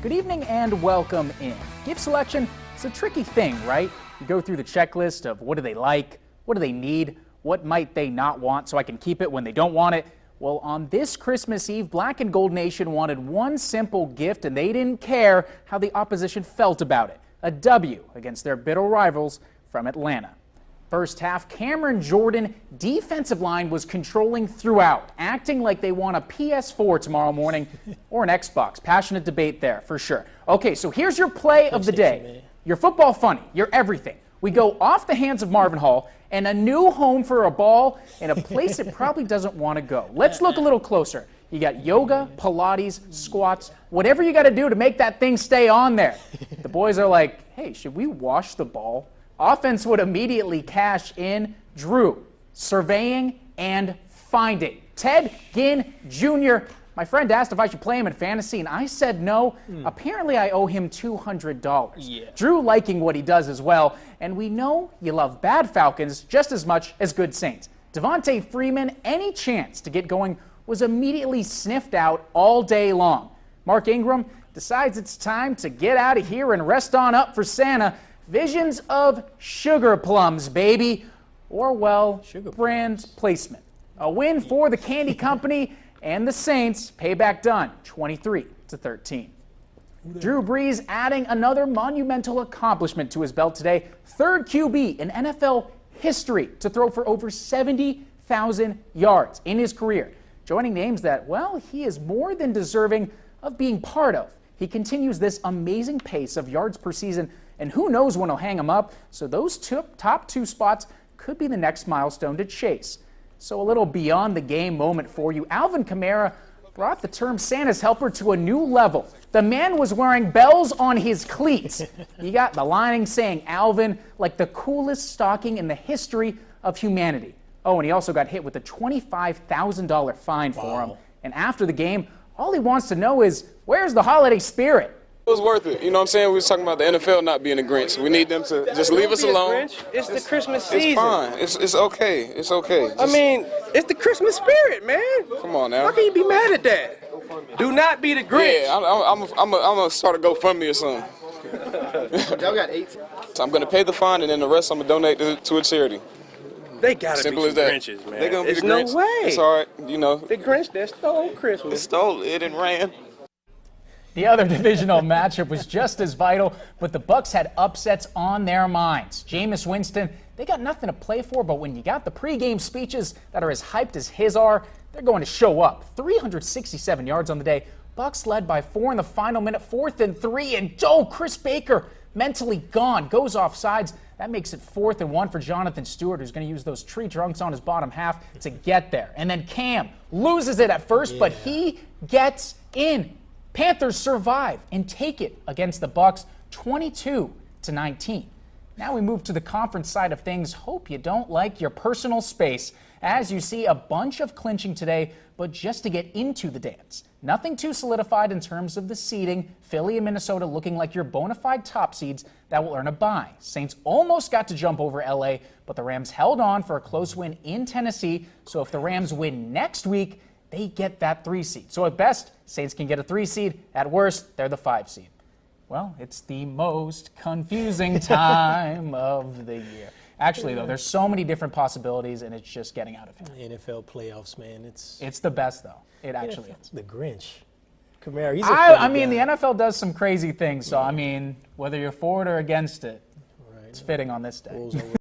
Good evening and welcome in. Gift selection is a tricky thing, right? You go through the checklist of what do they like, what do they need, what might they not want so I can keep it when they don't want it. Well, on this Christmas Eve, Black and Gold Nation wanted one simple gift and they didn't care how the opposition felt about it. A W against their bitter rivals from Atlanta. First half, Cameron Jordan defensive line was controlling throughout, acting like they want a PS4 tomorrow morning or an Xbox. Passionate debate there, for sure. Okay, so here's your play of the day. You're football funny. You're everything. We go off the hands of Marvin Hall and a new home for a ball in a place it probably doesn't want to go. Let's look a little closer. You got yoga, Pilates, squats, whatever you got to do to make that thing stay on there. The boys are like, hey, should we wash the ball? Offense would immediately cash in. Drew, surveying and finding. Ted Ginn Jr. My friend asked if I should play him in fantasy, and I said no. Apparently, I owe him $200. Yeah. Drew liking what he does as well, and we know you love bad Falcons just as much as good Saints. Devontae Freeman, any chance to get going, was immediately sniffed out all day long. Mark Ingram decides it's time to get out of here and rest on up for Santa. Visions of sugar plums, baby, or, well, brand placement. A win for the candy company and the Saints. Payback done, 23-13. Drew Brees adding another monumental accomplishment to his belt today. Third QB in NFL history to throw for over 70,000 yards in his career. Joining names that, well, he is more than deserving of being part of. He continues this amazing pace of yards per season, and who knows when he'll hang them up, so those top two spots could be the next milestone to chase. So a little beyond the game moment for you. Alvin Kamara brought the term Santa's helper to a new level. The man was wearing bells on his cleats. You got the lining saying Alvin, like the coolest stocking in the history of humanity. Oh, and he also got hit with a $25,000 fine for him. And after the game, all he wants to know is, where's the holiday spirit? It was worth it. You know what I'm saying? We was talking about the NFL not being a Grinch. We need them to just leave us alone. It's the Christmas season. It's fine. It's okay. It's okay. I mean, it's the Christmas spirit, man. Come on now. How can you be mad at that? Do not be the Grinch. Yeah, I'm gonna start a GoFundMe or something. Y'all got 8. So I'm gonna pay the fine and then the rest I'm gonna donate to a charity. They gotta Simple be as some that. Grinches, man. They're gonna be There's the Grinch. no way. It's all right. You know. The Grinch that stole Christmas. It stole it and ran. The other divisional matchup was just as vital, but the Bucs had upsets on their minds. Jameis Winston, they got nothing to play for, but when you got the pregame speeches that are as hyped as his are, they're going to show up. 367 yards on the day. Bucs led by 4 in the final minute, 4th and 3, and Chris Baker mentally gone, goes off sides. That makes it 4th and 1 for Jonathan Stewart, who's going to use those tree trunks on his bottom half to get there. And then Cam loses it at first, but he gets in. Panthers survive and take it against the Bucs 22-19. Now we move to the conference side of things. Hope you don't like your personal space as you see a bunch of clinching today, but just to get into the dance. Nothing too solidified in terms of the seeding. Philly and Minnesota looking like your bona fide top seeds that will earn a bye. Saints almost got to jump over LA, but the Rams held on for a close win in Tennessee. So if the Rams win next week, they get that 3 seed. So at best, Saints can get a 3 seed. At worst, they're the 5 seed. Well, it's the most confusing time of the year. Actually, though, there's so many different possibilities, and it's just getting out of hand. NFL playoffs, man. It's the best, though. It actually is. The Grinch. Kamara, he's I mean, the NFL does some crazy things, so, I mean, whether you're for it or against it, it's fitting on this day.